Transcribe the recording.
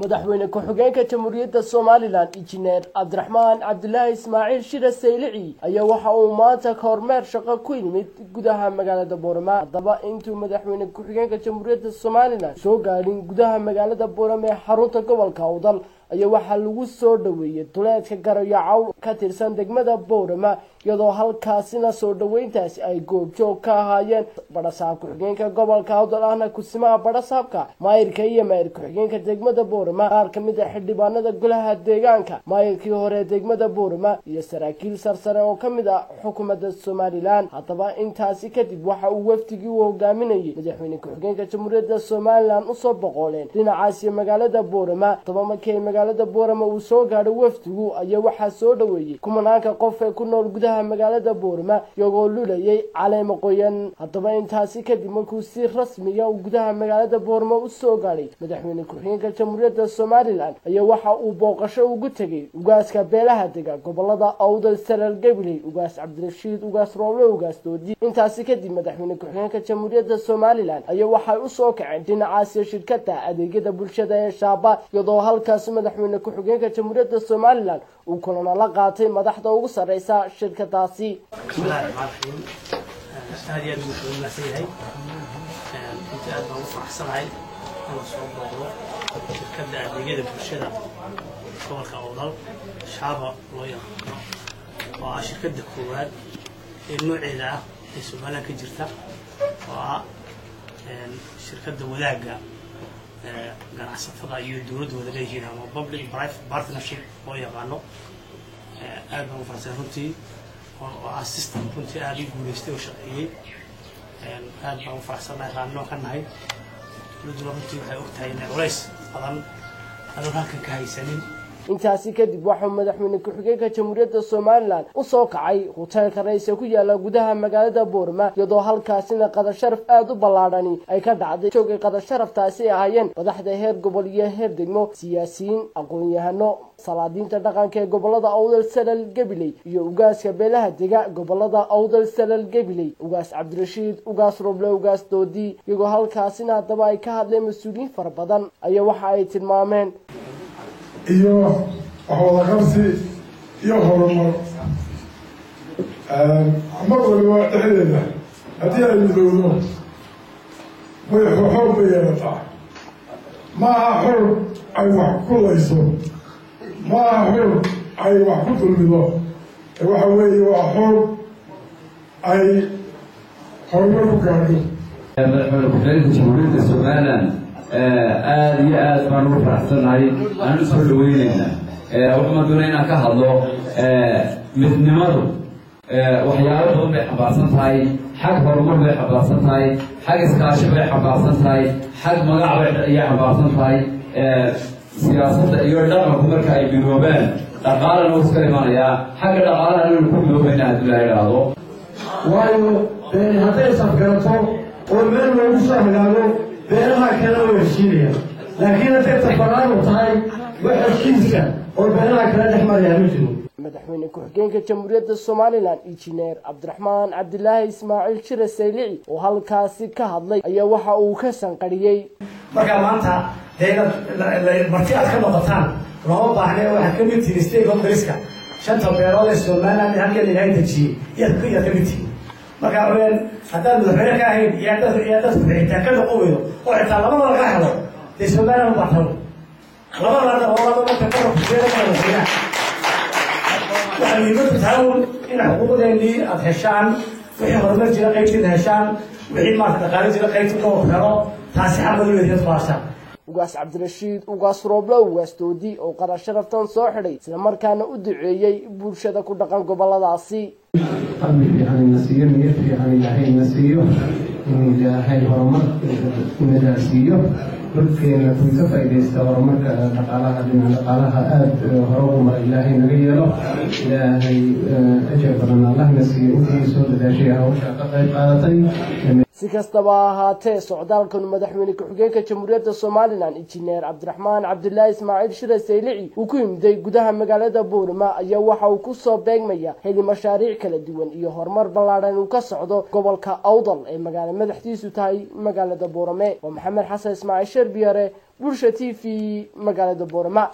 madaxweyne ku-xigeenka jamhuuriyadda Soomaaliland injineer Cabdiraxmaan Cabdullaahi Ismaaciil Shire Saylici ayaa waxa uu maanta kormeer shaqo ku yimid gudaha magaalada Boorama. Haddaba intuu madaxweyne ku-xigeenka jamhuuriyadda Soomaaliland soo gaarin gudaha magaalada Boorama ee xarunta gobolka Awdal ayaa waxa lagu soo dhaweeyay duleedka Garayacaw ka tirsan degmada Boorama iyadoo halkaasina soo dhaweyntaasi ay goobjoog ka ahaayeen barasaab ku-xigeenka gobolka Awdal ahna kusimaha barasaabka maayirka iyo maayir ku-xigeenka degmada Boorama qaar ka mid ah xildhibaanada golaha deegaanka maayirkii hore degmada Boorama iyo saraakiil sarsare oo ka mid ah xukuumadda Soomaaliland. Haddaba intaasi kadib waxa uu wafdigii u hogaaminayay madaxweyne ku-xigeenka jamhuuriyadda Soomaaliland u soo boqoleen dhinacaas magaalada Boorama. markii magaalada Boorama uu soo gaadhay wafdigu ayaa waxa soo dhaweeyay kumanaanka qof ee ku nool gudaha magaalada Boorama iyagoo lulayay caleemo qoyan. Haddaba intaasi kadib markuu si rasmi ah gudaha magaalada Boorama u soo gaadhay madaxweyne ku-xigeenka jamhuuriyadda Soomaaliland ayaa waxa uu booqasho ugu tagay ugaaska beelaha dega gobolada Awdal, Salal, Gabiley, ugaas Cabdirashiid, ugaas Rooble, ugaas Doodi. intaasi kadib madaxweyne ku-xigeenka jamhuuriyadda Soomaaliland ayaa waxa uu soo kacay dhinacaas shirkadda adeegyada bulshada ee Shaaba iyadoo halkaas madaxweyne ku-xigeenka jamhuuriyadda Soomaaliland uu kulana la qaatay madaxda ugu sareysa shirkadaasi. shirkadda adeegyada bulshada gobolka Awdal Shaaba loo yaqaano waa shirkadda koowaad ee nooceeda ah ee Soomaaliland ka jirta waa shirkadda wadaagga ganacsatada iyo dawladda leeyihiin ama public private partnership loo yaqaano aad baan u farsan runtii oo system runtii aad u guuleystay oo shaqeeyay aad baan u farsanahay raadno ka nahay dawladdu runtii waxay ogtahay in culays badan aan halkan ka haysanin. intaasi kadib waxa madaxweyne ku-xigeenka jamhuuriyadda Soomaaliland u soo kacay hoteelka ra'iisul ku yaala gudaha magaalada Boorama iyadoo halkaasina qadar sharaf aad u ballaadhani ay ka dhacday. joogay qadar sharaftaasi ahaayeen madaxda heer gobol iyo heer degmo, siyaasiyiin, aqoon-yahano, salaadiinta dhaqanka ee gobolada Awdal, Salal, Gabiley iyo ugaaska beelaha dega gobolada Awdal, Salal, Gabiley, ugaas Cabdirashiid, ugaas Rooble, ugaas Doodi. iyagoo halkaasina haddaba ay ka hadleen mas'uuliyiin fara badan ayaa waxa ay tilmaameen iyo wada qabsi iyo horumar mar waliba dhexdeeda haddii ay midowdo way xoog bay yeelataa. ma aha xor ay wax ku layso, ma aha xor ay wax ku dulmido, waxa weeye waa xor ay horumar ku gaadho. madaxweyne ku-xigeenka jamhuuriyadda Soomaaliland aad iyo aad baan ugu faraxsanahay aan u soo dhaweynayna waxaan doonaa inaan ka hadlo midnimadu waxyaalo badan bay xambaarsan tahay. xag horumar bay xambaarsan tahay, xag iskaashi bay xambaarsan tahay, xag magac bay xambaarsan tahay. siyaasadda iyo dhaqanku marka ay midoobaan dhaqaalana uu iska imanayaa. xagga dhaqaalaha inaynu ku midoobayna haddii la yidhaahdo waayo hadday safgarato oo meel loogu soo hagaago beelaha kale oo heshiinaya, laakiin hadday tafaraaruq tahay wax heshiiska oo beelaha kale dhex maraya ma jiro. madaxweyne ku-xigeenka jamhuuriyadda Soomaaliland injineer Cabdiraxmaan Cabdullaahi Ismaaciil Shire Saylici oo halkaasi ka hadlay ayaa waxa uu ka sanqariyay marka maanta marti aad ka noqotaan looma baahne waxaad ka mid tihiin stakeholderska shanta beelood ee Soomaaliland halkan ilaahay dejiyey iyaad ka mid tihiin. marka haddaan madaxweyne ka ahayn iyo dad xitaa ka noqon weydo oo xitaa labada laga helo dee Soomaaliland u baxdo labada marka ka noqoteena waxaa muhiimadu tahay in xuquuqdeennii aad heshaan, wixii horumar jira qaybtiina heshaan, wixii maarta dhaqaale jira qaybtiina oo helo. taasi xaqadu leedahay baasha. ugaas Cabdirashiid, ugaas Rooble, ugaas Doodi oo qadar sharaftan soo xidhay isla markaana u duceeyay bulshada ku dhaqan goboladaasi. qalbi fiican nasiyo, niyad fiican ilaahay nasiyo, ilaahay horumar nasiyo dadkeena ku ka faa'iideysta horumarka dhaqaalaha dhaqaalaha aad hore u maray ilaahay naga yeelo. ilaahay ajir badan Allah nasiyo intii soo dadaashay hawsha ka qayb qaadatay. si kastaba ahaatee socdaalkan madaxweyne ku-xigeenka jamhuuriyadda Soomaaliland injineer Cabdiraxmaan Cabdullaahi Ismaaciil Shire Saylici uu ku yimday gudaha magaalada Boorama ayaa waxa uu ku soo beegmaya heli mashaariic kala duwan iyo horumar ballaadhan uu ka socdo gobolka Awdal ee magaalada madaxdiisu tahay magaalada Boorama. waa Maxamed Xasan Ismaaciil Sherbiyare bulsha TV magaalada Boorama.